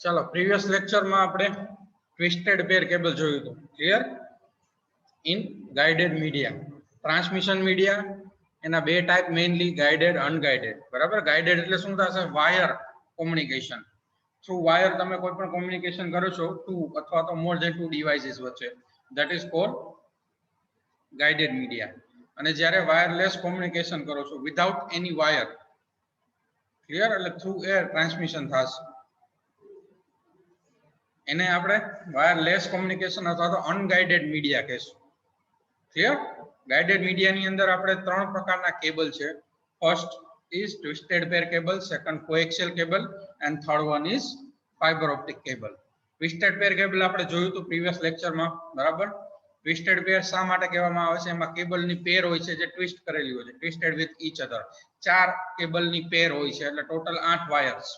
ચાલો પ્રીવિયસ લેક્ચરમાં આપણે ટ્વિસ્ટેડ પેર કેબલ જોયું હતું. Clear? In guided media, transmission media એના બે ટાઈપ મેઇનલી, ગાઇડેડ, અનગાઇડેડ. બરાબર? ગાઇડેડ એટલે શું થશે? Wire communication. થ્રુ વાયર તમે કોઈ પણ કોમ્યુનિકેશન કરો છો ટુ અથવા તો મોર ધેન ટુ ડિવાઇસીસ વચ્ચે, that is called guided media. અને જ્યારે વાયરલેસ કોમ્યુનિકેશન કરો છો વિધાઉટ એની વાયર, ક્લિયર, એટલે થ્રુ એર ટ્રાન્સમિશન થશે, એને આપણે વાયરલેસ કોમ્યુનિકેશન અથવા તો અનગાઇડેડ મીડિયા કહેશું. ક્લિયર? ગાઇડેડ મીડિયાની અંદર આપણે ત્રણ પ્રકારના કેબલ છે. First is twisted pair cable, second coaxial cable and third one is fibre optic cable. Twisted pair cable આપણે જોયું હતું પ્રીવિયસ લેક્ચરમાં. બરાબર? ટ્વિસ્ટેડ પેર શા માટે કહેવામાં આવે છે? એમાં કેબલની પેર હોય છે જે ટ્વિસ્ટ કરેલી હોય છે, ટ્વિસ્ટેડ વિથ ઈચ અધર. 4 કેબલની પેર હોય છે એટલે total 8 wires.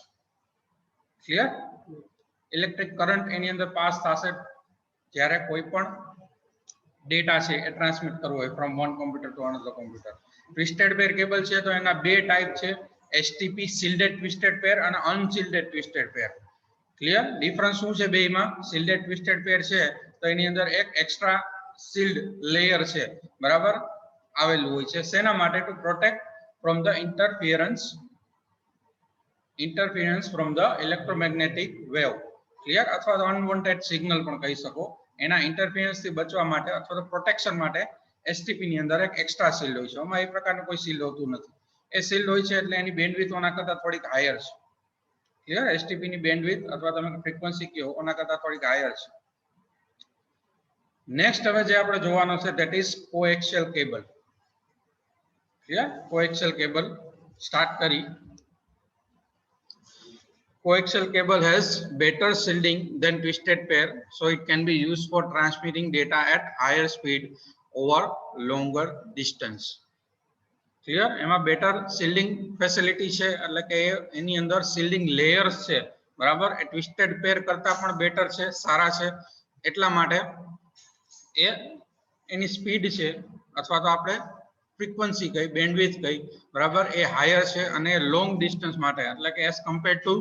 Clear? Electric current એની અંદર પાસ થશે જ્યારે કોઈ પણ ડેટા છે એ ટ્રાન્સમિટ કરવો હોય from one computer to another computer. Twisted pair cable છે તો એના બે ટાઈપ છે, એસટીપી શિલ્ડેડ ટ્વિસ્ટેડ પેર અને અનશિલ્ડેડ ટ્વિસ્ટેડ પેર. ક્લિયર? ડિફરન્સ શું છે બેયમાં? શિલ્ડેડ ટ્વિસ્ટેડ પેર છે તો એની અંદર એક એક્સ્ટ્રા શિલ્ડ લેયર છે, બરાબર, આવેલું હોય છે. શેના માટે? To protect from the interference from the electromagnetic wave. Clear? અથવા તો અનવોન્ટેડ સિગ્નલ પણ કહી શકો. એના ઇન્ટરફિયરન્સ થી બચવા માટે અથવા તો પ્રોટેક્શન માટે એસટીપી ની અંદર એક એક્સ્ટ્રા શિલ્ડ હોય છે. આમાં એ પ્રકારનું કોઈ શિલ્ડ હોતું નથી. એ શિલ્ડ હોય છે એટલે એની બેન્ડવિડ્થ ઓના કરતા થોડીક હાયર છે. ક્લિયર? એસટીપી ની બેન્ડવિડ્થ અથવા તમે ફ્રીક્વન્સી કહો ઓના કરતા થોડીક હાયર છે. નેક્સ્ટ હવે જે આપણે જોવાનો છે that is coaxial cable. Clear? Coaxial cable start કરી. Coaxial cable has better shielding than twisted pair, so it can be used for transmitting data at higher speed over longer distance. Clear? એમાં better shielding facility છે એટલે કે એની અંદર shielding layers છે, બરાબર, એ twisted pair કરતા પણ better છે, સારા છે. એટલા માટે એ એની સ્પીડ છે અથવા તો આપણે ફ્રીક્વન્સી કઈ, બેન્ડવિડ્થ કઈ, બરાબર, એ હાયર છે અને લોંગ ડિસ્ટન્સ માટે એટલે કે as compared to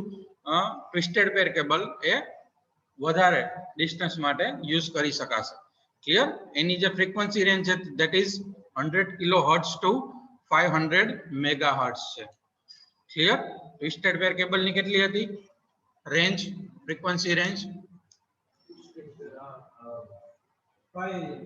twisted pair cable એ વધારે ડિસ્ટન્સ માટે યુઝ કરી શકાશે. ક્લિયર? એની જે ફ્રીક્વન્સી રેન્જ છે that is 100 kilohertz to 500 megahertz છે. ક્લિયર? ટ્વિસ્ટેડ પેર કેબલ ની કેટલી હતી range, frequency range? 5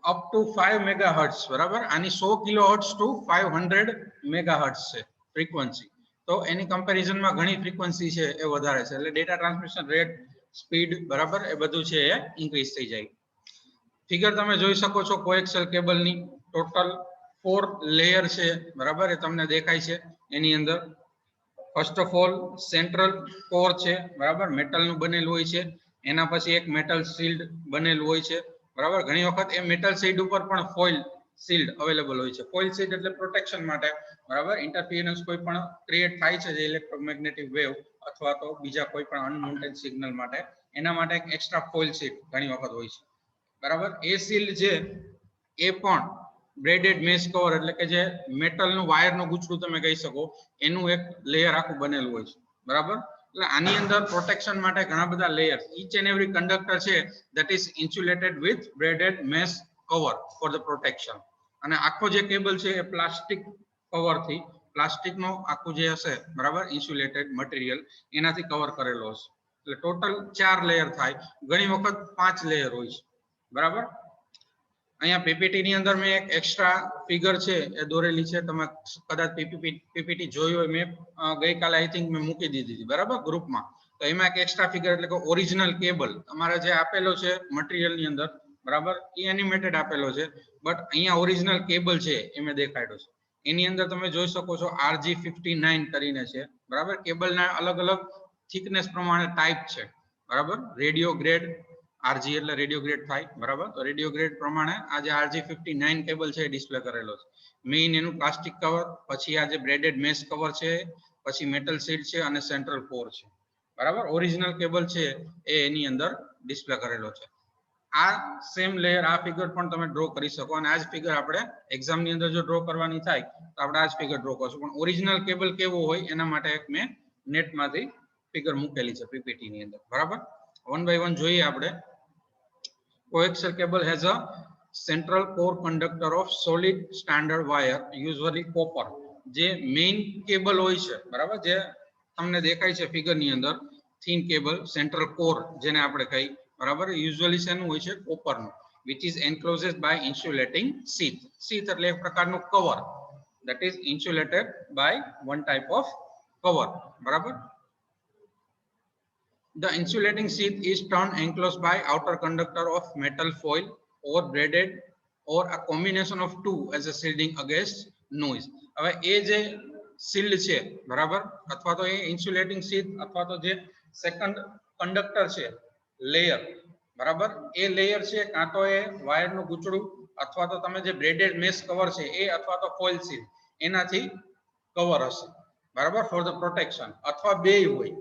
up to 5 megahertz, બરાબર. આની 100 કિલોહર્ટ્ઝ ટુ 500 મેગાહર્ટ્ઝ છે ફ્રીક્વન્સી. તો એની કમ્પેરિઝનમાં ઘણી ફ્રીક્વન્સી છે એ વધારે છે એટલે ડેટા ટ્રાન્સમિશન રેટ, સ્પીડ, બરાબર, એ બધું છે એ ઇન્ક્રીઝ થઈ જાય. ફિગર તમે જોઈ શકો છો કોએક્સિયલ કેબલની. ટોટલ 4 લેયર છે, બરાબર, એ તમને દેખાય છે એની અંદર. First of all central core છે, બરાબર, મેટલનું બનેલું હોય છે. એના પછી એક મેટલ શિલ્ડ બનેલું હોય છે, બરાબર. ઘણી વખત એ મેટલ શિલ્ડ ઉપર પણ ફોઇલ શિલ્ડ અવેલેબલ હોય છે. ફોઇલ શિલ્ડ એટલે પ્રોટેક્શન માટે, બરાબર, ઇન્ટરફિયરન્સ કોઈ પણ ક્રિએટ થાય છે જે ઇલેક્ટ્રોમેગ્નેટિક વેવ અથવા તો બીજા કોઈ પણ અનવોન્ટેડ સિગ્નલ માટે, એના માટે એક એક્સ્ટ્રા ફોઇલ શિલ્ડ ઘણી વખત હોય છે, બરાબર. એ શિલ્ડ છે એ પણ બ્રેડેડ મેશ કવર એટલે કે જે મેટલનું વાયરનું ગુછડું તમે કહી શકો એનું એક લેયર આખું બનેલું હોય છે, બરાબર. એટલે આની અંદર પ્રોટેક્શન માટે ઘણા બધા layers, each and every conductor છે that is insulated with braided mesh cover for the protection. અને આખો જે કેબલ છે એ પ્લાસ્ટિક કવર થી, પ્લાસ્ટિકનો આખું જે હશે, બરાબર, ઇન્સ્યુલેટેડ મટીરિયલ એનાથી કવર કરેલો હશે. એટલે ટોટલ 4 લેયર થાય, ઘણી વખત 5 લેયર હોય છે, બરાબર. અહીંયા પીપીટી ની અંદર મેં એક એક્સ્ટ્રા ફિગર છે એ દોરેલી છે, તમે કદાચ પીપીટી જોઈ હોય, મેં ગઈકાલે આઈ થિંક મેં મૂકી દીધી હતી, બરાબર, ગ્રુપમાં. તો એમાં એક એક્સ્ટ્રા ફિગર એટલે કે ઓરિજિનલ કેબલ તમારે જે આપેલો છે મટીરિયલ ની અંદર, બરાબર, એ એનિમેટેડ આપેલો છે, બટ અહીંયા ઓરિજિનલ કેબલ છે એ મેં દેખાડ્યો છે. એની અંદર તમે જોઈ શકો છો RG59 કરીને છે, બરાબર. કેબલના અલગ અલગ થિકનેસ પ્રમાણે ટાઈપ છે, બરાબર. રેડિયો ગ્રેડ, આરજી એટલે રેડિયો ગ્રેડ થાય, બરાબર. તો રેડિયો ગ્રેડ પ્રમાણે આ જે RG59 કેબલ છે એ ડિસ્પ્લે કરેલો છે. મેઇન એનું પ્લાસ્ટિક કવર, પછી આ જે બ્રેડેડ મેશ કવર છે, પછી મેટલ શીટ છે અને સેન્ટ્રલ કોર છે, બરાબર. ઓરિજિનલ કેબલ છે એ એની અંદર ડિસ્પ્લે કરેલો છે. આ સેમ લેયર આ ફિગર પણ તમે ડ્રો કરી શકો અને આ જ ફિગર આપણે એક્ઝામ ની અંદર જો ડ્રો કરવાની થાય તો આપણે આ જ ફિગર ડ્રો કરશું પણ ઓરિજિનલ કેબલ કેવો હોય એના માટે એક મેં નેટ માંથી ફિગર મૂકેલી છે પીપીટી ની અંદર બરાબર વન બાય વન જોઈએ આપણે coaxial cable has a central core conductor of solid standard wire usually copper જે મેઇન કેબલ હોય છે બરાબર જે તમને દેખાય છે ફિગર ની અંદર થિન કેબલ સેન્ટ્રલ કોર જેને આપણે કહી બરાબર યુઝ્યુઅલી શેનું હોય છે કોપર નું which is enclosed by insulating sheath sheath એટલે એક પ્રકારનું cover that is insulated by one type of cover બરાબર the insulating sheath is turned enclosed by outer conductor of metal foil or braided or a combination of two as a shielding against noise હવે એ જે shield છે બરાબર અથવા તો એ insulating sheet અથવા તો જે સેકન્ડ કંડક્ટર છે લેયર બરાબર એ લેયર છે કાં તો એ વાયર નું ગૂંચળું અથવા તો તમે જે બ્રેડેડ મેશ કવર છે એ અથવા તો ફોઇલ શીટ એનાથી કવર હશે બરાબર ફોર ધ પ્રોટેક્શન અથવા બેય હોય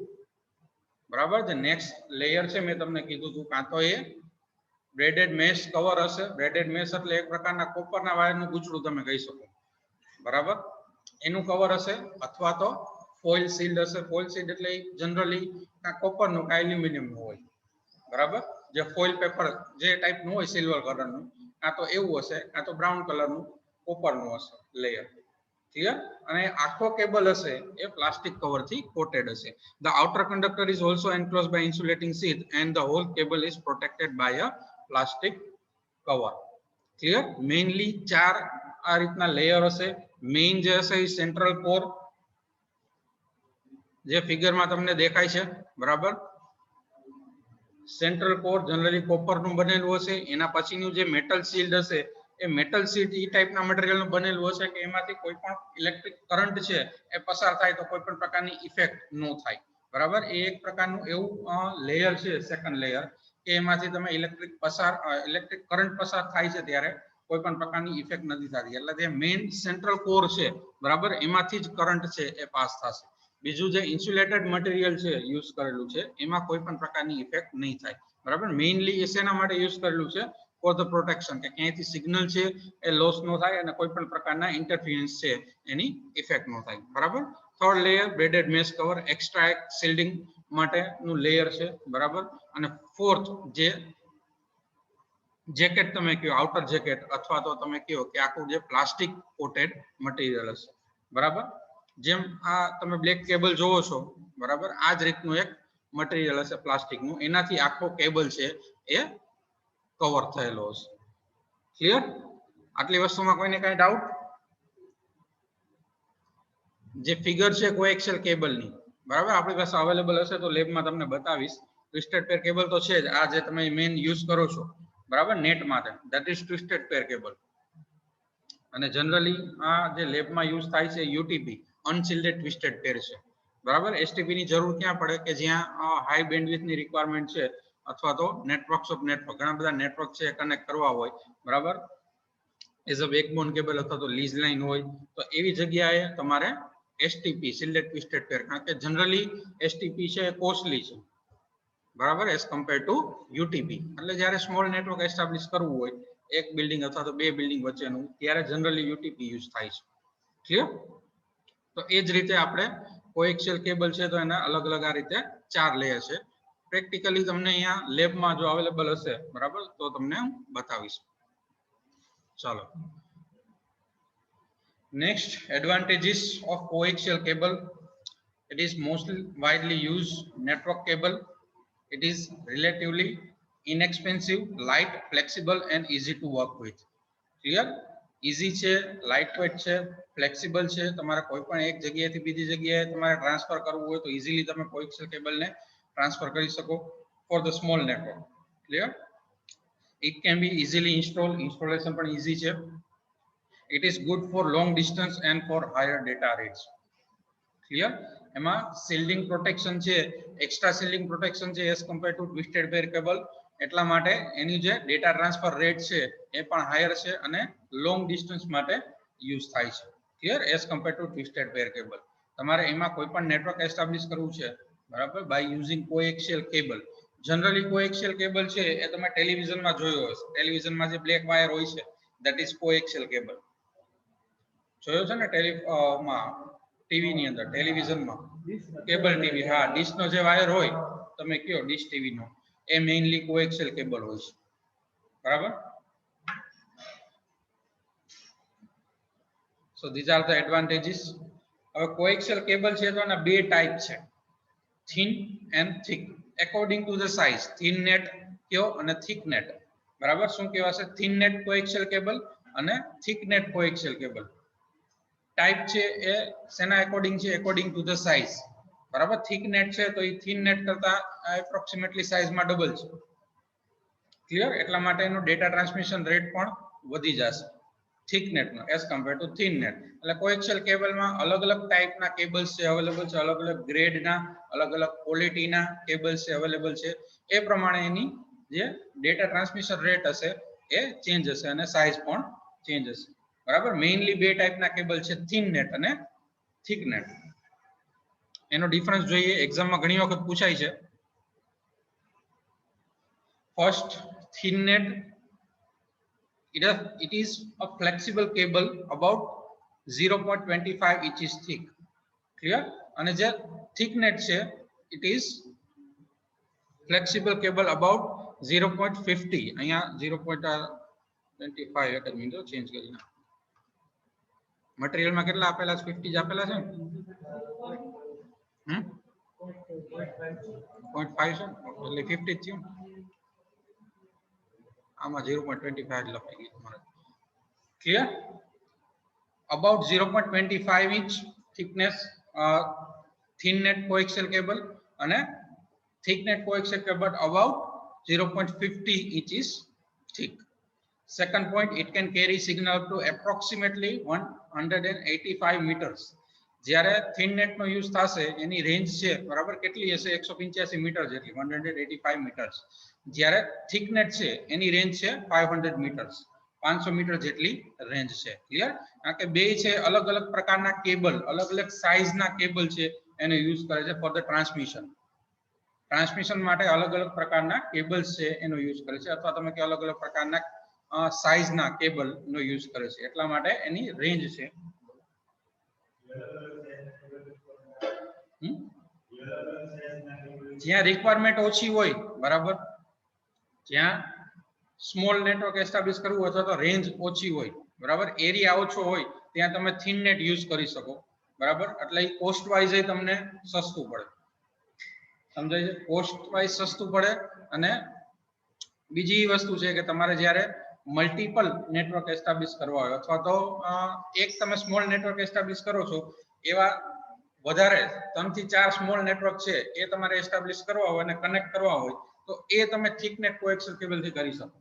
બરાબર જે નેક્સ્ટ લેયર છે મેં તમને કીધું હતું કાં તો એ બ્રેડેડ મેશ કવર હશે બ્રેડેડ મેશ એટલે એક પ્રકારના કોપરના વાયરનું ગૂંચળું તમે કહી શકો બરાબર એનું કવર હશે અથવા તો ફોઇલ શીલ્ડ હશે ફોઇલ શીલ્ડ એટલે જનરલી કાં કોપરનું કાં એલ્યુમિનિયમનું હોય બરાબર જે ફોઇલ પેપર જે ટાઈપનું હોય સિલ્વર કલરનું કાં તો એવું હશે કાં તો બ્રાઉન કલરનું કોપરનું હશે લેયર ક્લિયર અને આખો કેબલ હશે એ પ્લાસ્ટિક કવર થી કોટેડ હશે the outer conductor is also enclosed by insulating sheath and the whole cable is protected by a plastic cover clear mainly ચાર આ રીતના લેયર હશે મેઇન જે હશે એ સેન્ટ્રલ કોર જે ફિગરમાં તમને દેખાય છે બરાબર સેન્ટ્રલ કોર જનરલી કોપર નું બનેલું હશે એના પછીનું જે મેટલ શીલ્ડ હશે એ મેટલ શીટ એ ટાઈપના મટીરીયલ નું બનેલું હશે કે એમાંથી કોઈ પણ ઇલેક્ટ્રિક કરંટ છે એ પસાર થાય તો કોઈ પણ પ્રકારની ઇફેક્ટ ન થાય બરાબર એ એક પ્રકારનું એવું લેયર છે સેકન્ડ લેયર કે એમાંથી તમે ઇલેક્ટ્રિક કરંટ પસાર થાય છે ત્યારે કોઈ પણ પ્રકારની ઇફેક્ટ નથી થતી એટલે જે મેઇન સેન્ટ્રલ કોર છે બરાબર એમાંથી જ કરંટ છે એ પાસ થશે બીજું જે ઇન્સ્યુલેટેડ મટીરીયલ છે યુઝ કરેલું છે એમાં કોઈ પણ પ્રકારની ઇફેક્ટ નહીં થાય બરાબર મેઇનલી એ શેના માટે યુઝ કરેલું છે ફોર ધ પ્રોટેક્શન કે ક્યાંયથી સિગ્નલ છે એ લોસ ન થાય અને કોઈ પણ પ્રકારના ઇન્ટરફિયરન્સ છે એની ઇફેક્ટ ન થાય બરાબર third layer braided mesh cover extra એક શિલ્ડિંગ માટેનું લેયર છે બરાબર અને ફોર્થ જે જેકેટ તમે કહો આઉટર જેકેટ અથવા તો તમે કહો કે આખું જે પ્લાસ્ટિક કોટેડ મટીરિયલ હશે બરાબર જેમ આ તમે બ્લેક કેબલ જોવો છો બરાબર આ જ રીતનું એક મટીરિયલ હશે પ્લાસ્ટિકનું એનાથી આખો કેબલ છે એ કવર થયેલો હશે ક્લિયર આટલી વસ્તુમાં કોઈને કઈ ડાઉટ જે ફિગર છે કોએક્સિયલ કેબલની બરાબર આપણી પાસે અવેલેબલ હશે તો લેબમાં તમને બતાવીશ ટ્વિસ્ટેડ પેર કેબલ તો છે જ આ જે તમે મેઇન યુઝ કરો છો બરાબર નેટ માટે that is twisted pair cable અને જનરલી આ જે લેબમાં યુઝ થાય છે યુટીપી અનશિલ્ડેડ ટ્વિસ્ટેડ પેર છે બરાબર એસટીપી ની જરૂર ક્યાં પડે કે જ્યાં હાઈ બેન્ડવિડ્થ ની રિક્વાયરમેન્ટ છે અથવા તો નેટવર્ક્સ ઓફ નેટવર્ક ઘણા બધા નેટવર્ક છે કનેક્ટ કરવા હોય બરાબર એઝ અ બેકબોન કેબલ અથવા તો લીઝ લાઇન હોય તો એવી જગ્યાએ તમારે એસટીપી શિલ્ડેડ ટ્વિસ્ટેડ પેર કારણ કે જનરલી એસટીપી છે કોસ્ટલી છે બરાબર એઝ કમ્પેર ટુ યુટીપી એટલે જ્યારે સ્મોલ નેટવર્ક એસ્ટાબ્લિશ કરવું હોય એક બિલ્ડિંગ અથવા તો બે બિલ્ડિંગ વચ્ચેનું ત્યારે જનરલી યુટીપી યુઝ થાય છે ક્લિયર તો એ જ રીતે આપણે કોએક્સિયલ કેબલ છે તો એના અલગ અલગ આ રીતે ચાર લેયર છે પ્રેક્ટિકલી તમને અહીંયા લેબમાં જો અવેલેબલ હશે બરાબર તો તમને બતાવીશ ચાલો next advantages of coaxial cable it is mostly widely used network cable it is relatively inexpensive light flexible and easy to work with clear easy છે લાઇટ વેટ છે ફ્લેક્સિબલ છે તમારે કોઈ પણ એક જગ્યાએથી બીજી જગ્યાએ તમારે ટ્રાન્સફર કરવું હોય તો ઈઝીલી તમે કોએક્સિયલ કેબલને ટ્રાન્સફર કરી શકો for the small network clear it can be easily installed installation પણ easy છે it is good for long distance and for higher data rates clear એમાં shielding protection છે extra shielding protection છે as compared to twisted pair cable એટલા માટે એની જે data transfer rate છે એ પણ હાયર છે અને લોંગ ડિસ્ટન્સ માટે યુઝ થાય છે clear as compare to twisted pair cable તમારે એમાં કોઈ પણ નેટવર્ક એસ્ટાબ્લિશ કરવું છે બરાબર by using coaxial cable generally coaxial cable છે એ તમે ટેલિવિઝનમાં જોયો હશે. ટેલિવિઝનમાં જે બ્લેક વાયર હોય છે ધેટ ઇઝ કોએક્સિયલ કેબલ. જોયો છે ને ટીવી ની અંદર, ટેલિવિઝનમાં કેબલ ટીવી, હા, ડીશ નો જે વાયર હોય તમે કયો ડીશ ટીવી નો, એ મેઇનલી કોએક્સિયલ કેબલ હોય છે. બરાબર. So these are the advantages. હવે કોએક્સિયલ કેબલ છે તો એના બે ટાઈપ છે, thin and thick according to the size. thin net કયો અને thick net. બરાબર. શું કહેવાશે? thin net કોએક્સિયલ કેબલ અને thick net coaxial cable. Type છે એ શેના એકોર્ડિંગ છે? According to the size. બરાબર. થિક નેટ છે તો એ થિન નેટ કરતા એપ્રોક્સિમેટલી સાઇઝમાં ડબલ છે. ક્લિયર? એટલા માટે એનો ડેટા ટ્રાન્સમિશન રેટ પણ વધી જશે થિક નેટનો as compare to thin net. એટલે કોએક્સિયલ કેબલમાં અલગ અલગ ટાઈપના કેબલ્સ છે અવેલેબલ છે, અલગ અલગ ગ્રેડના, અલગ અલગ ક્વોલિટીના કેબલ્સ છે અવેલેબલ છે. એ પ્રમાણે એની જે ડેટા ટ્રાન્સમિશન રેટ હશે એ ચેન્જ હશે અને સાઇઝ પણ ચેન્જ હશે. બરાબર. મેઇનલી બે ટાઈપના કેબલ છે, થિન નેટ અને થિક નેટ. એનો ડિફરન્સ જોઈએ, એક્ઝામમાં ઘણી વખત પૂછાય છે. First, thin net, it is a flexible cable about 0.25 inches thick. Clear? અને જે thick net છે it is flexible cable about 0.50. અહીંયા 0.25 એક જ મિનિટ ચેન્જ કરી નાખો. મટીરીયલમાં કેટલા આપેલા છે? 50 જ આપેલા છે ને? 0.5 છે એટલે 50 જ થયું. આમાં 0.25 લખાઈ ગયું તમારે. Clear? About 0.25 inch thickness thin net coaxial cable અને thick net coaxial cable about 0.50 inches thick. Second point, it can carry signal up to approximately 185 meters. જ્યારે thin net નો યુઝ થશે એની રેન્જ છે બરાબર કેટલી હશે? 185 મીટર જેટલી, 185 મીટર્સ. જ્યારે thick net છે એની રેન્જ છે 500 મીટર્સ, 500 મીટર જેટલી રેન્જ છે. ક્લિયર? કારણ કે બે છે અલગ અલગ પ્રકારના કેબલ, અલગ અલગ સાઇઝના કેબલ છે એનો યુઝ કરે છે ફોર ધ ટ્રાન્સમિશન. ટ્રાન્સમિશન માટે અલગ અલગ પ્રકારના કેબલ્સ છે એનો યુઝ કરે છે, અથવા તમે કે અલગ અલગ પ્રકારના સાઇઝના કેબલ નો યુઝ કરે છે. એટલા માટે એની રેન્જ છે. જ્યાં રિક્વાયરમેન્ટ ઓછી હોય, બરાબર, જ્યાં સ્મોલ નેટવર્ક એસ્ટાબ્લિશ કરવું અથવા તો રેન્જ ઓછી હોય, બરાબર, એરિયા ઓછો હોય, ત્યાં તમે થિન નેટ યુઝ કરી શકો. બરાબર. એટલે કોસ્ટ વાઇઝ તમને સસ્તું પડે. સમજાય છે? કોસ્ટ વાઇઝ સસ્તું પડે. અને બીજી વસ્તુ છે કે તમારે જ્યારે મલ્ટિપલ નેટવર્ક એસ્ટાબ્લિશ કરવા હોય અથવા તો એક તમે સ્મોલ નેટવર્ક એસ્ટાબ્લિશ કરો છો, એવા વધારે 3 થી 4 સ્મોલ નેટવર્ક છે એ તમારે એસ્ટાબ્લિશ કરવા હોય અને કનેક્ટ કરવા હોય તો એ તમે થિક નેટ કોએક્સિયલ કેબલ થી કરી શકો.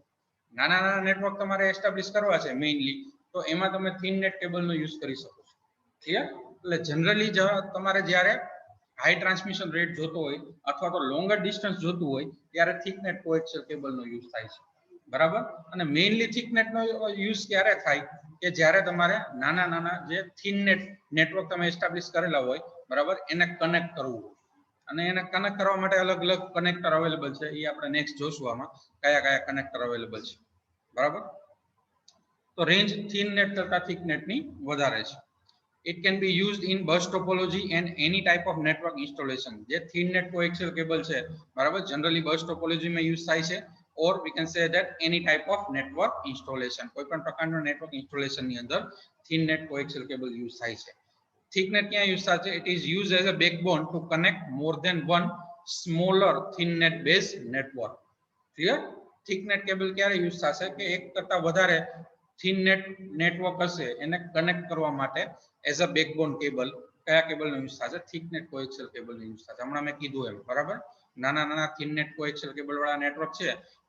નાના નાના નેટવર્ક તમારે એસ્ટાબ્લિશ કરવા છે મેઇનલી, તો એમાં તમે થિન નેટ કેબલનો યુઝ કરી શકો છો. ક્લિયર? એટલે જનરલી તમારે જ્યારે હાઈ ટ્રાન્સમિશન રેટ જોતો હોય અથવા તો લોંગર ડિસ્ટન્સ જોતું હોય ત્યારે થિક નેટ કોએક્સિયલ કેબલનો યુઝ થાય છે. બરાબર. અને મેઇનલી થિક નેટનો યુઝ ક્યારે થાય કે જ્યારે તમારે નાના નાના જે થિન નેટ નેટવર્ક તમે એસ્ટાબ્લિશ કરેલા હોય, બરાબર, એને કનેક્ટ કરવું હોય. અને એને કનેક્ટ કરવા માટે અલગ અલગ કનેક્ટર અવેલેબલ છે, એ આપણે નેક્સ્ટ જોશું આમાં કયા કયા કનેક્ટર અવેલેબલ છે. બરાબર. તો રેન્જ થિન નેટ કરતા થિક નેટની વધારે છે. It can be used in bus topology and any type of network installation. જે thin net coaxial cable છે, બરાબર, generally bus topology માં યુઝ થાય છે, or we can say that any type of network installation. કોઈ પણ પ્રકારનો network installation ની અંદર thin net coaxial cable use થાય છે. thick net ક્યાં યુઝ થાય છે? It is used as a backbone to connect more than one smaller thin net based network. Clear? thick net cable ક્યારે યુઝ થશે કે એક કરતા વધારે થિન નેટ નેટવર્ક હશે એને કનેક્ટ કરવા માટે એઝ અ બેકબોન કેબલ કયા કેબલનો યુઝ થશે? થિક નેટ કોએક્સિયલ કેબલનો યુઝ થશે. હમણાં મેં કીધું એમ. બરાબર. નાના નાના થિન નેટ કોએક્સિયલ કેબલ વાળા નેટવર્ક છે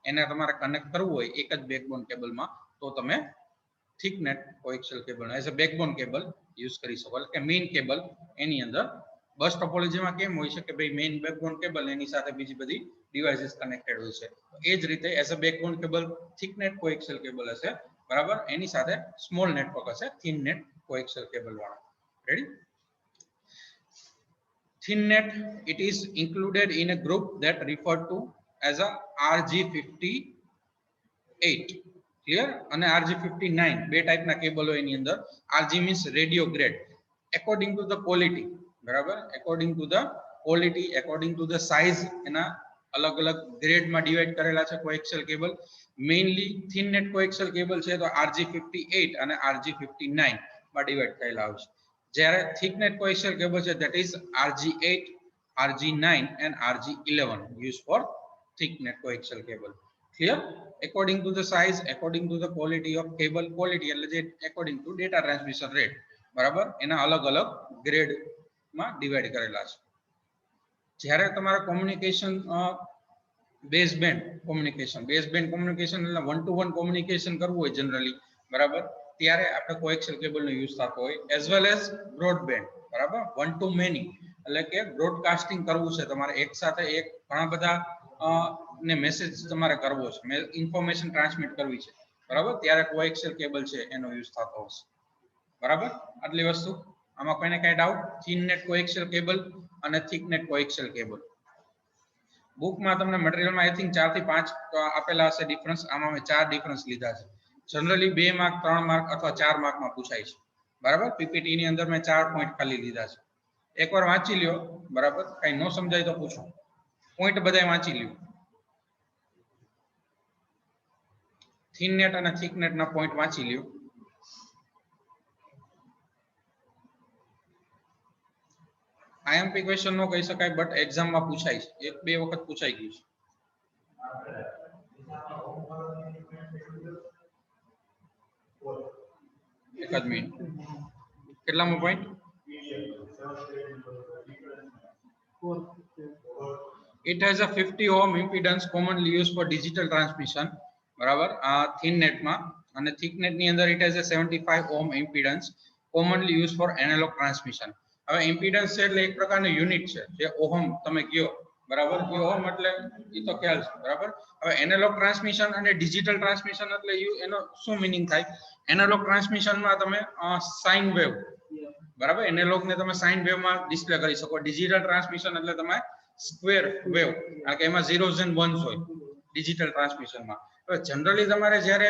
એને તમારે કનેક્ટ કરવું હોય એક જ બેકબોન કેબલમાં, તો તમે thick net coaxial cable as a backbone cable use કરી શકો. એટલે કે મેઇન કેબલ એની અંદર બસ ટોપોલોજીમાં કેમ હોય છે કે ભાઈ મેઇન બેકબોન કેબલ એની સાથે બીજી બધી ડિવાઇસીસ કનેક્ટેડ હોય છે. એ જ રીતે as a backbone cable thick net coaxial cable હશે, બરાબર, એની સાથે સ્મોલ નેટવર્ક હશે થિન નેટ કોએક્સિયલ કેબલ વાળા. Ready? Thin net, it is included in a group that refer to as a RG58 clear અને RG59 બે ટાઈપના cable હોય એની અંદર RG means radio grade according to the quality બરાબર according to the quality according to the size એના અલગ અલગ grade માં ડિવાઇડ કરેલા છે coaxial cable mainly thin net coaxial cable છે તો RG58 અને RG59 માં ડિવાઇડ થયેલા હોય છે જ્યારે થિક નેટ કોએક્સિયલ કેબલ છે that is RG8 RG9 and RG11 used for thick net coaxial cable clear according to the size according to the quality of cable quality એટલે જે according to data transmission rate બરાબર એના અલગ અલગ grade માં divide કરેલા છે જ્યારે તમારા કોમ્યુનિકેશન બેઝબેન્ડ કોમ્યુનિકેશન એટલે 1 to 1 કોમ્યુનિકેશન કરવું હોય જનરલી બરાબર ત્યારે આપણે કોએક્સિયલ કેબલ નો યુઝ થતો હોય as well as બ્રોડબેન્ડ બરાબર 1 to many એટલે કે બ્રોડકાસ્ટિંગ કરવું છે તમારે એક સાથે એક ઘણા બધા ને મેસેજ તમારે કરવો છે ઇન્ફોર્મેશન ટ્રાન્સમિટ કરવી છે બરાબર ત્યારે કોએક્સિયલ કેબલ છે એનો યુઝ થતો હશે બરાબર આટલી વસ્તુ આમાં કોઈને કઈ doubt thin net coaxial cable અને થિક નેટ કોએક્સિયલ કેબલ બુકમાં તમને મટીરીયલમાં આઈ થિંક 4 થી 5 આપેલા હશે ડિફરન્સ આમાં મેં 4 ડિફરન્સ લીધા છે જનરલી 2 માર્ક 3 માર્ક અથવા 4 માર્કમાં પૂછાય છે બરાબર પીપીટી ની અંદર મેં 4 પોઈન્ટ ખાલી લીધા છે એકવાર વાંચી લ્યો બરાબર કઈ ન સમજાય તો પૂછો પોઈન્ટ બધાય વાંચી લ્યો થિન નેટ અને થિક નેટ ના પોઈન્ટ વાંચી લ્યો આઈએમપી ક્વેશ્ચન નો કહી શકાય બટ એક્ઝામ માં પૂછાય છે એક બે વખત પૂછાઈ ગયું છે એક જ મિનિટ કેટલામો point it has a 50 ohm impedance commonly used for digital transmission બરાબર આ thin net માં અને thick net ની અંદર it has a 75 ohm impedance commonly used for analog transmission હવે impedance છે એટલે એક પ્રકારનું યુનિટ છે જે ઓહમ તમે કયો બરાબર એ ઓહમ એટલે ઈ તો ખ્યાલ છે બરાબર હવે એનાલોગ ટ્રાન્સમિશન અને ડિજિટલ ટ્રાન્સમિશન એટલે એનો શું મીનિંગ થાય એનાલોગ ટ્રાન્સમિશન માં તમે સાઇન વેવ બરાબર એનાલોગ ને તમે સાઇન વેવ માં ડિસ્પ્લે કરી શકો ડિજિટલ ટ્રાન્સમિશન એટલે તમે સ્ક્વેર વેવ કારણ કે એમાં ઝીરોઝ એન્ડ વન્સ હોય ડિજિટલ ટ્રાન્સમિશન માં હવે જનરલી તમારે જ્યારે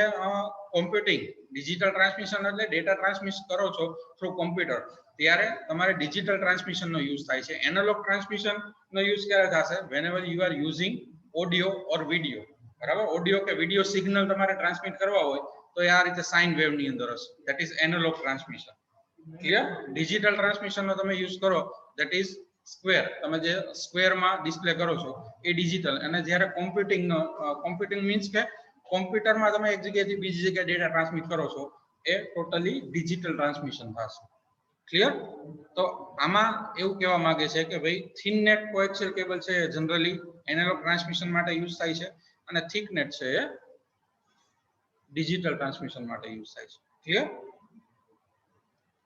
કોમ્પ્યુટિંગ ડિજિટલ ટ્રાન્સમિશન એટલે ડેટા ટ્રાન્સમિટ કરો છો થ્રુ કોમ્પ્યુટર ત્યારે તમારે ડિજિટલ ટ્રાન્સમિશન નો યુઝ થાય છે એનાલોગ ટ્રાન્સમિશન નો યુઝ ક્યારે થશે whenever you are using audio or video બરાબર ઓડિયો કે વિડિયો સિગ્નલ તમારે ટ્રાન્સમિટ કરવા હોય તો એ આ રીતે સાઇન વેવ ની અંદર હશે that is analog transmission clear digital transmission નો તમે યુઝ કરો that is સ્ક્વેર તમે જે સ્ક્વેર માં ડિસ્પ્લે કરો છો એ ડિજિટલ અને જ્યારે કોમ્પ્યુટિંગ મીન્સ કે કોમ્પ્યુટર માં તમે એક જગ્યાએથી બીજી જગ્યાએ ડેટા ટ્રાન્સમિટ કરો છો એ ટોટલી ડિજિટલ ટ્રાન્સમિશન થશે ક્લિયર તો આમાં એવું કહેવા માંગે છે કે ભાઈ થિન નેટ કોએક્સિયલ કેબલ છે જનરલી એનાલોગ ટ્રાન્સમિશન માટે યુઝ થાય છે અને થિક નેટ છે એ ડિજિટલ ટ્રાન્સમિશન માટે યુઝ થાય છે ક્લિયર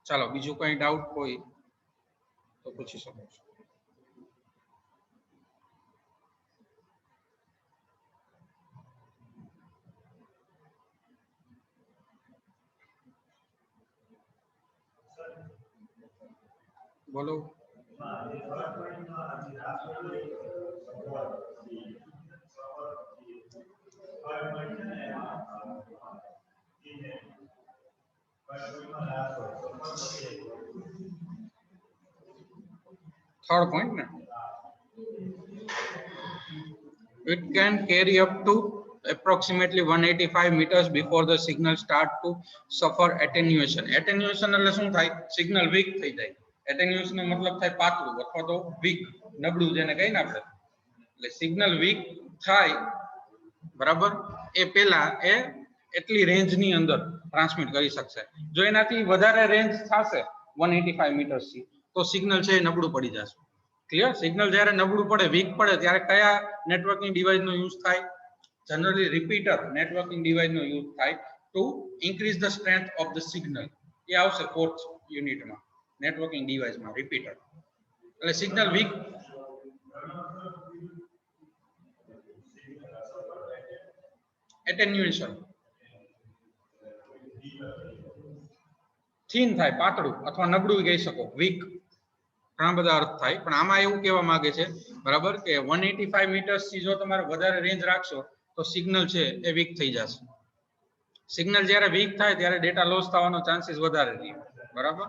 ચાલો બીજું કઈ ડાઉટ હોય તો પૂછી શકો છો બોલો third point na? It can carry up to approximately 185 meters before the signal start to suffer attenuation એટલે શું થાય સિગ્નલ વીક થઈ જાય attenuation નો મતલબ થાય પાતળું અથવા તો વીક નબળું જેને કહીએ ને આપણે એટલે સિગ્નલ વીક થાય બરાબર એ પહેલા એ એટલી રેન્જ ની અંદર ટ્રાન્સમિટ કરી શકશે જો એનાથી વધારે રેન્જ થશે 185 મીટર્સ થી તો સિગ્નલ છે નબળું પડી જશે ક્લિયર સિગ્નલ જ્યારે નબળું પડે વીક પડે ત્યારે કયા નેટવર્કિંગ ડિવાઇસ નો યુઝ થાય જનરલી રિપીટર નેટવર્કિંગ ડિવાઇસ નો યુઝ થાય to increase the strength of the signal એ આવશે ફોર્થ યુનિટમાં નેટવર્કિંગ ડિવાઇસ માં રિપીટર એટલે સિગ્નલ વીક એટેન્યુએશન થીન થાય પાતળું અથવા નબળું કહી શકો વીક ઘણા બધા અર્થ થાય, પણ આમાં એવું કહેવા માંગે છે બરાબર કે 185 મીટર્સ થી જો તમારે વધારે રેન્જ રાખશો તો સિગ્નલ છે એ વીક થઈ જશે. સિગ્નલ જ્યારે વીક થાય ત્યારે ડેટા લોસ થવાનો ચાન્સીસ વધારે રહે. બરાબર.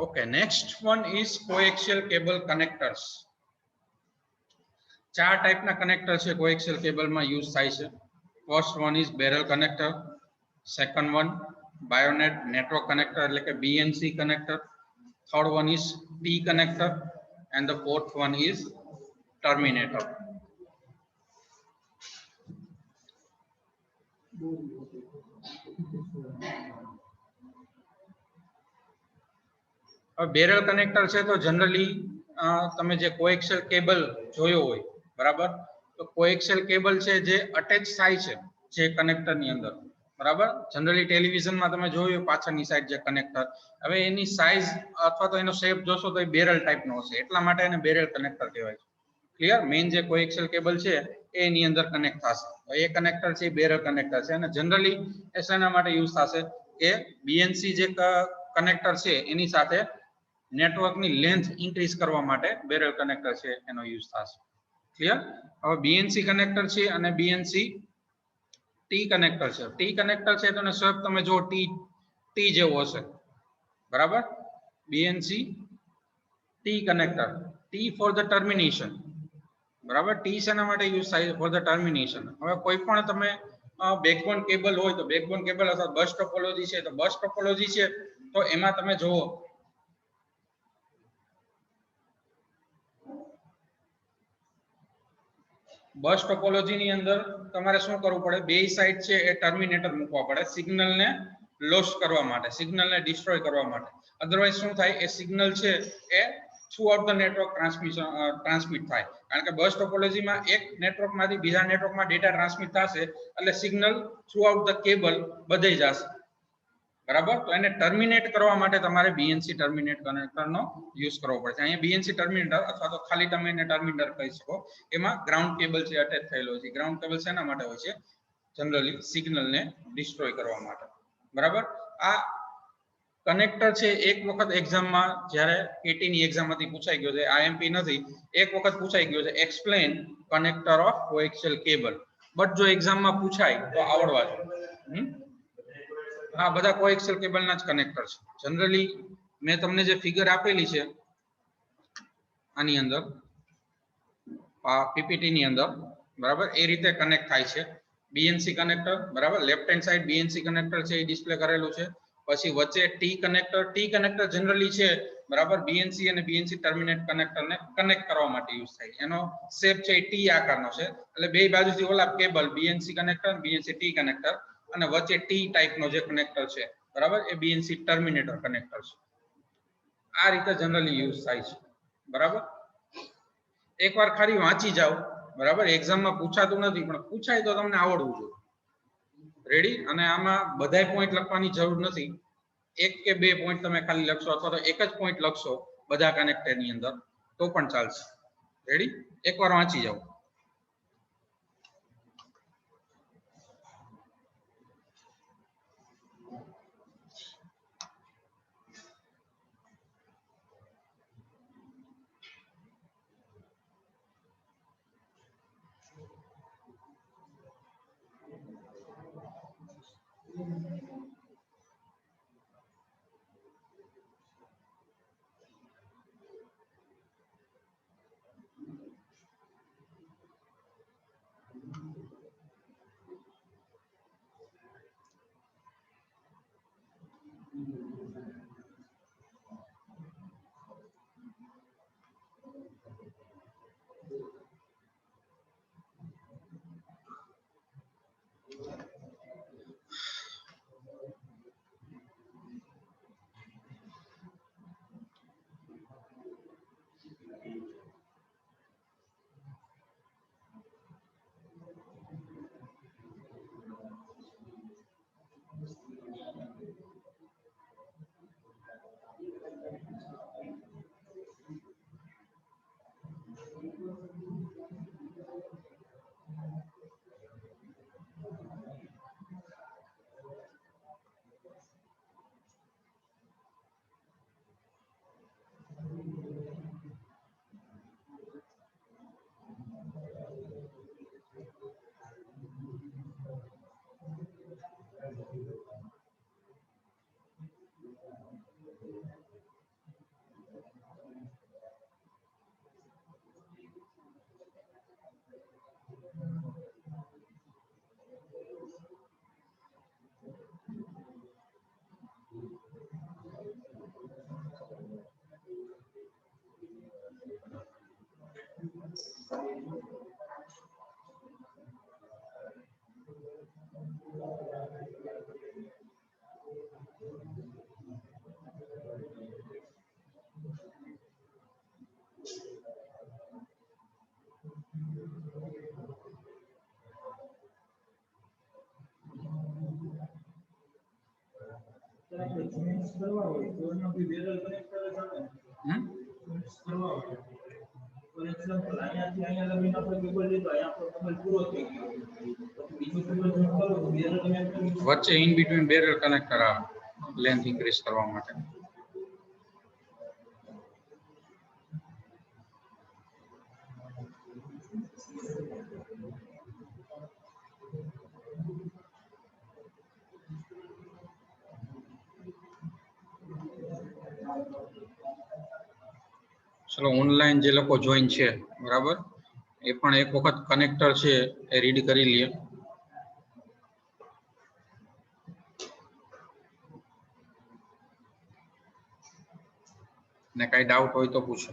Okay, next one is coaxial cable connectors. ચાર ટાઈપના કનેક્ટર છે કોએક્સિયલ કેબલમાં યુઝ થાય છે. First one is barrel connector, second one bayonet network connector એટલે કે BNC connector, third one is T connector and the fourth one is terminator. Barrel connector છે તો જનરલી તમે જે કોએક્સિયલ કેબલ જોયો હોય બરાબર, તો કોએક્સિયલ કેબલ છે જે અટેચ થાય છે જે કનેક્ટરની અંદર બરાબર. જનરલી ટેલિવિઝનમાં તમે જોયું પાછળની સાઈડ જે કનેક્ટર, હવે એની સાઈઝ અથવા તો એનો શેપ જોશો તો એ બેરલ ટાઈપનો હશે, એટલા માટે એને બેરલ કનેક્ટર કહેવાય છે. ક્લિયર? મેઇન જે કોએક્સિયલ કેબલ છે એની અંદર કનેક્ટ થશે, તો એ કનેક્ટર છે એ બેરલ કનેક્ટર છે. અને જનરલી એ શેના માટે યુઝ થશે કે બીએનસી જે કનેક્ટર છે એની સાથે નેટવર્કની લેન્થ ઇન્ક્રીઝ કરવા માટે બેરલ કનેક્ટર છે એનો યુઝ થશે. ક્લિયર? હવે બીએનસી કનેક્ટર છે અને બીએનસી ટી કનેક્ટર છે. ટી કનેક્ટર છે તો શેપ તમે જો ટી જેવો હશે બરાબર. BNC T connector, T for the termination બરાબર. ટી શેના માટે યુઝ થાય ફોર ધ ટર્મિનેશન. હવે કોઈ પણ તમે બેકબોન કેબલ હોય તો બેકબોન કેબલ અથવા બસ ટોપોલોજી છે તો બસ ટોપોલોજી છે તો એમાં તમે જુઓ બસ ટોપોલોજીની અંદર તમારે શું કરવું પડે, બે સાઈડ છે એ ટર્મિનેટર મૂકવા પડે સિગ્નલને લોસ કરવા માટે, સિગ્નલને ડિસ્ટ્રોય કરવા માટે. અધરવાઇઝ શું થાય, એ સિગ્નલ છે એ throughout the network transmit થાય. કારણ કે બસ ટોપોલોજીમાં એક નેટવર્કમાંથી બીજા નેટવર્કમાં ડેટા ટ્રાન્સમિટ થશે એટલે signal throughout the cable બધાઈ જશે બરાબર. તો એને ટર્મિનેટ કરવા માટે તમારે બીએનસી ટર્મિનેટ કનેક્ટરનો યુઝ કરવો પડશે. અહીંયા બીએનસી ટર્મિનેટર અથવા તો ખાલી તમે એને ટર્મિનેટર કહી શકો, એમાં ગ્રાઉન્ડ કેબલ છે અટેચ થયેલો છે. ગ્રાઉન્ડ કેબલ શેના માટે હોય છે, જનરલી સિગ્નલને ડિસ્ટ્રોય કરવા માટે બરાબર. આ કનેક્ટર છે એક વખત એક્ઝામમાં જ્યારે કેટી ની એક્ઝામ હતી પૂછાઈ ગયો છે, આઈએમપી નથી, એક વખત પૂછાઈ ગયો છે explain connector of coaxial cable. But જો એક્ઝામમાં પૂછાય તો આવડવા જોઈએ. હા, બધા કોએક્સિયલ કેબલના જ કનેક્ટર છે. જનરલી મેં તમને જે ફિગર આપેલી છે આની અંદર પીપીટી ની અંદર બરાબર, એ રીતે કનેક્ટ થાય છે. બીએનસી કનેક્ટર બરાબર, લેફ્ટ હેન્ડ સાઈડ બીએનસી કનેક્ટર છે એ ડિસ્પ્લે કરેલું છે. પછી વચ્ચે T connector, T connector generally છે બરાબર બીએનસી અને બીએનસી ટર્મિનેટ કનેક્ટરને કનેક્ટ કરવા માટે યુઝ થાય. એનો શેપ છે એ ટી આકારનો છે, એટલે બે બાજુથી ઓલા કેબલ બીએનસી કનેક્ટર બીએનસી ટી કનેક્ટર અને વચ્ચે ટી ટાઈપનો જે કનેક્ટર છે બરાબર, એ બીએનસી ટર્મિનેટર કનેક્ટર છે. આ રીતે જનરલી યુઝ થાય છે બરાબર. એકવાર ખાલી વાંચી જાઓ બરાબર, એક્ઝામમાં પૂછાતું નથી પણ પૂછાય તો તમને આવડવું જોઈએ. રેડી? અને આમાં બધાય પોઈન્ટ લખવાની જરૂર નથી, એક કે બે પોઈન્ટ તમે ખાલી લખશો અથવા તો એક જ પોઈન્ટ લખશો બધા કનેક્ટરની અંદર તો પણ ચાલશે. રેડી? એકવાર વાંચી જાઓ. વચ્ચે ઇન બિટવીન બેરલ કનેક્ટર આ લેન્થ ઇન્ક્રીઝ કરવા માટે. ચલો ઓનલાઈન જે લોકો જોઈન છે બરાબર એ પણ એક વખત કનેક્ટર છે એ રીડ કરી લઈએ. ને કઈ ડાઉટ હોય તો પૂછો.